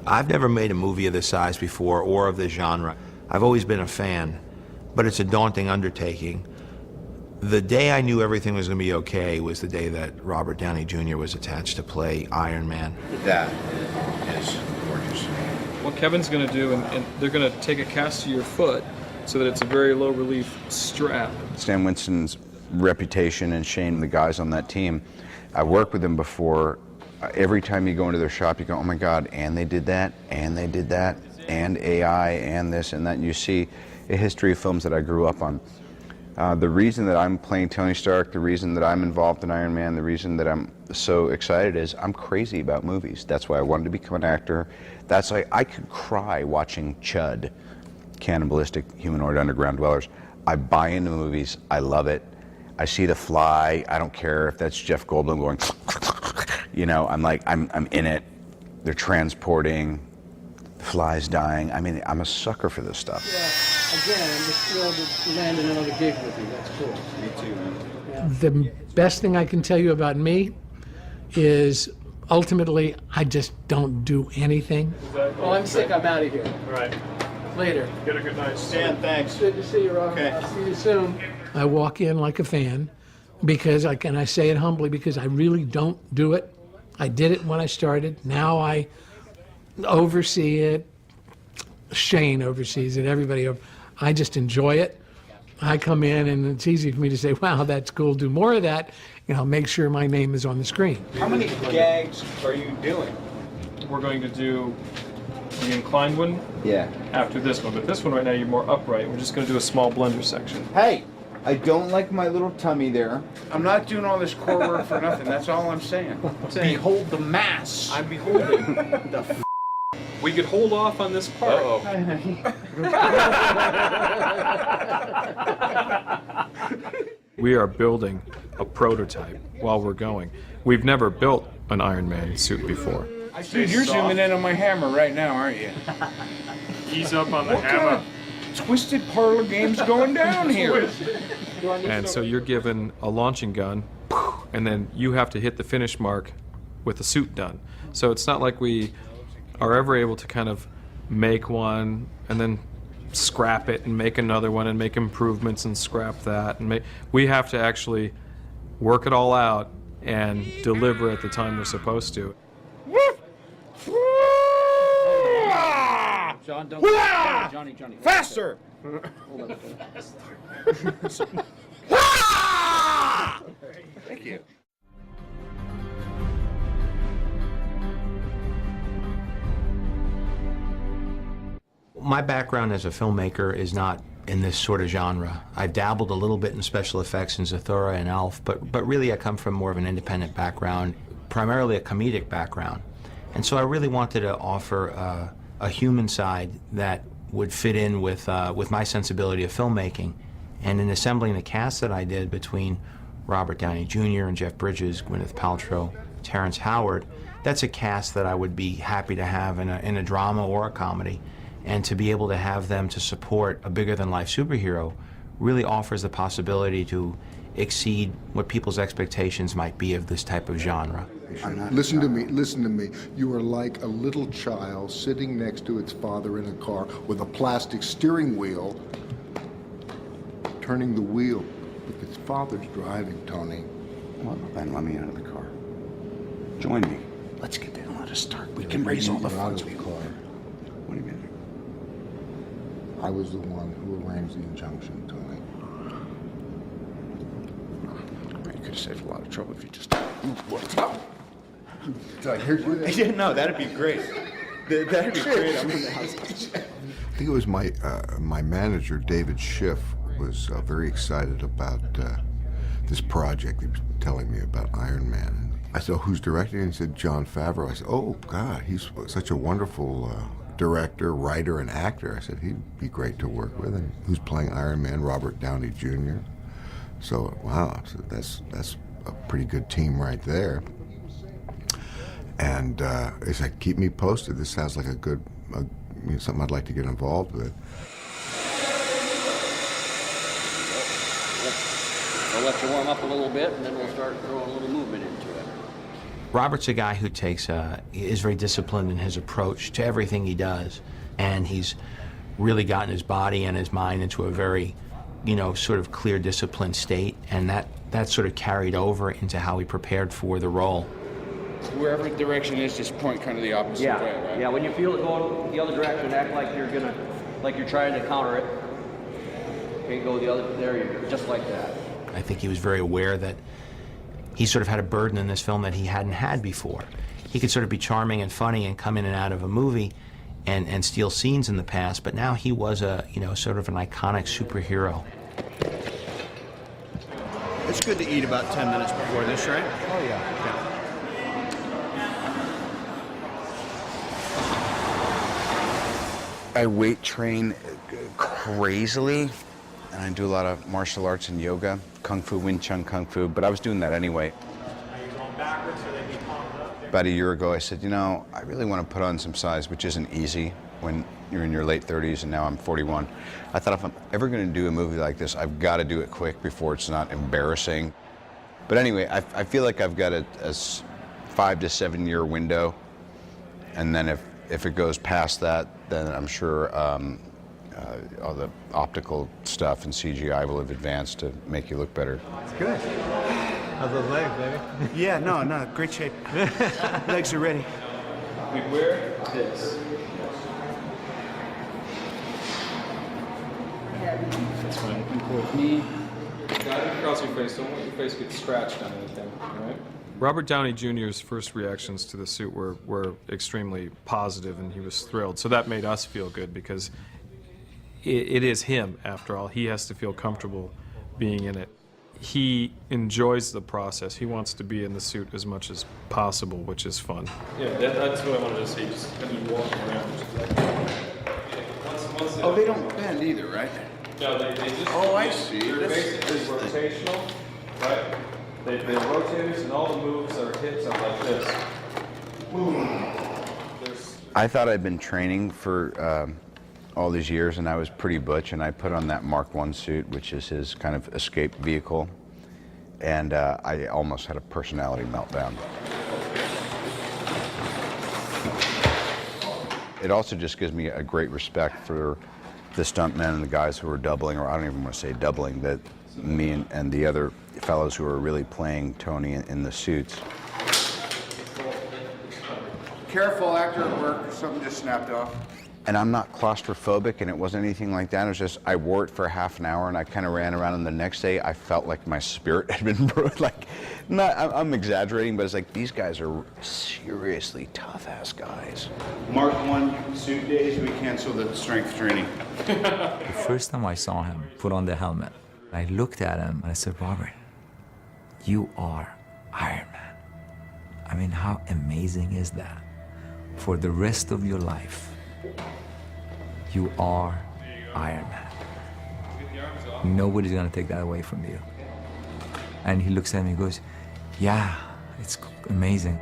I've never made a movie of this size before or of this genre. I've always been a fan, but it's a daunting undertaking. The day I knew everything was going to be okay was the day that Robert Downey Jr. was attached to play Iron Man. That is gorgeous. What Kevin's going to do, and they're going to take a cast of your foot so that it's a very low relief strap. Stan Winston's reputation and Shane, the guys on that team, I worked with them before. Every time you go into their shop, you go, oh my God, and they did that, and they did that, and AI, and this and that. And you see a history of films that I grew up on. The reason that I'm playing Tony Stark, the reason that I'm involved in Iron Man, the reason that I'm so excited is I'm crazy about movies. That's why I wanted to become an actor. That's why I could cry watching Chud, Cannibalistic Humanoid Underground Dwellers. I buy into movies. I love it. I see The Fly. I don't care if that's Jeff Goldblum going, you know, I'm like, I'm in it. They're transporting. The fly's dying. I mean, I'm a sucker for this stuff. Yeah, again, I'm just thrilled to land another gig with you. That's cool. Me too, man. Yeah. The best thing I can tell you about me is ultimately I just don't do anything. Well, I'm sick. I'm out of here. All right. Later. Get a good night. Stan, thanks. Good to see you, Rob. Okay. I'll see you soon. I walk in like a fan because I say it humbly because I really don't do it. I did it when I started. Now I oversee it. Shane oversees it. Everybody. I just enjoy it. I come in and it's easy for me to say, wow, that's cool. Do more of that. You know, make sure my name is on the screen. How many gags are you doing? We're going to do the inclined one after this one, but this one right now you're more upright. We're just going to do a small blender section. Hey, I don't like my little tummy there. I'm not doing all this core work for nothing. That's all I'm saying. Behold the mass. I'm beholding. The we could hold off on this part. We are building a prototype while we're going. We've never built an Iron Man suit before. Dude, you're zooming in on my hammer right now, aren't you? Ease up on the What kind of twisted parlor game's going down here? And so you're given a launching gun, and then you have to hit the finish mark with the suit done. So it's not like we are ever able to kind of make one and then scrap it and make another one and make improvements and scrap that. And we have to actually work it all out and deliver at the time we're supposed to. John, don't. Johnny. Faster! Hold on. Thank you. My background as a filmmaker is not in this sort of genre. I've dabbled a little bit in special effects in Zathura and Elf, but really I come from more of an independent background, primarily a comedic background. And so I really wanted to offer a human side that would fit in with my sensibility of filmmaking. And in assembling the cast that I did between Robert Downey Jr. and Jeff Bridges, Gwyneth Paltrow, Terrence Howard, that's a cast that I would be happy to have in a drama or a comedy. And to be able to have them to support a bigger-than-life superhero really offers the possibility to exceed what people's expectations might be of this type of genre. Listen to me. You are like a little child sitting next to its father in a car with a plastic steering wheel, turning the wheel. But its father's driving, Tony. Well, then let me out of the car. Join me. Let's get there and let us start. We can raise all the funds we can. What do you mean? I was the one who arranged the injunction, Tony. You could have saved a lot of trouble if you just... Did I hear you? I didn't know. That'd be great. That'd be great. I'm in the house. I think it was my manager, David Schiff, was very excited about this project. He was telling me about Iron Man. And I said, who's directing? And he said, Jon Favreau. I said, oh, God, he's such a wonderful director, writer, and actor. I said, he'd be great to work with. And who's playing Iron Man? Robert Downey Jr. So, wow, so that's a pretty good team right there. And he said, keep me posted. This sounds like something I'd like to get involved with. We'll let you warm up a little bit, and then we'll start throwing a little movement into it. Robert's a guy who is very disciplined in his approach to everything he does, and he's really gotten his body and his mind into a very, sort of clear, disciplined state, and that sort of carried over into how he prepared for the role. Wherever direction is, just point kind of the opposite way, right? Yeah, when you feel it going the other direction, act like you're trying to counter it. Okay, go the other, there you go, just like that. I think he was very aware that he sort of had a burden in this film that he hadn't had before. He could sort of be charming and funny and come in and out of a movie and steal scenes in the past, but now he was sort of an iconic superhero. It's good to eat about 10 minutes before this, right? Oh, yeah. I weight train crazily, and I do a lot of martial arts and yoga, Kung Fu, Wing Chun Kung Fu, but I was doing that anyway. About a year ago, I said, I really want to put on some size, which isn't easy when you're in your late 30s, and now I'm 41. I thought if I'm ever going to do a movie like this, I've got to do it quick before it's not embarrassing. But anyway, I feel like I've got a 5 to 7 year window, and then if it goes past that, then I'm sure all the optical stuff and CGI will have advanced to make you look better. Good. How's those legs, baby? Yeah, no, great shape. Legs are ready. We wear this. That's fine. With me, guide it across your face. Don't let your face get scratched on anything, all right? Robert Downey Jr.'s first reactions to the suit were extremely positive, and he was thrilled. So that made us feel good because it is him, after all. He has to feel comfortable being in it. He enjoys the process. He wants to be in the suit as much as possible, which is fun. Yeah, that's what I wanted to see. Just kind of walking around. Oh, they don't bend either, right? No, they just. Oh, I see. They're basically rotational, right? They rotate us, and all the moves that are hits are like this. I thought I'd been training for all these years, and I was pretty butch, and I put on that Mark I suit, which is his kind of escape vehicle, and I almost had a personality meltdown. It also just gives me a great respect for the stuntmen and the guys who are doubling, or I don't even want to say doubling, that me and the other fellows who are really playing Tony in the suits. Careful, actor at work. Something just snapped off. And I'm not claustrophobic, and it wasn't anything like that. It was just, I wore it for half an hour, and I kind of ran around, and the next day I felt like my spirit had been broken. Like, I'm exaggerating, but it's like, these guys are seriously tough-ass guys. Mark I suit days, we cancel the strength training. The first time I saw him put on the helmet, I looked at him and I said, Robert, you are Iron Man. I mean, how amazing is that? For the rest of your life, you are Iron Man. Nobody's gonna take that away from you. And he looks at me and goes, yeah, it's amazing.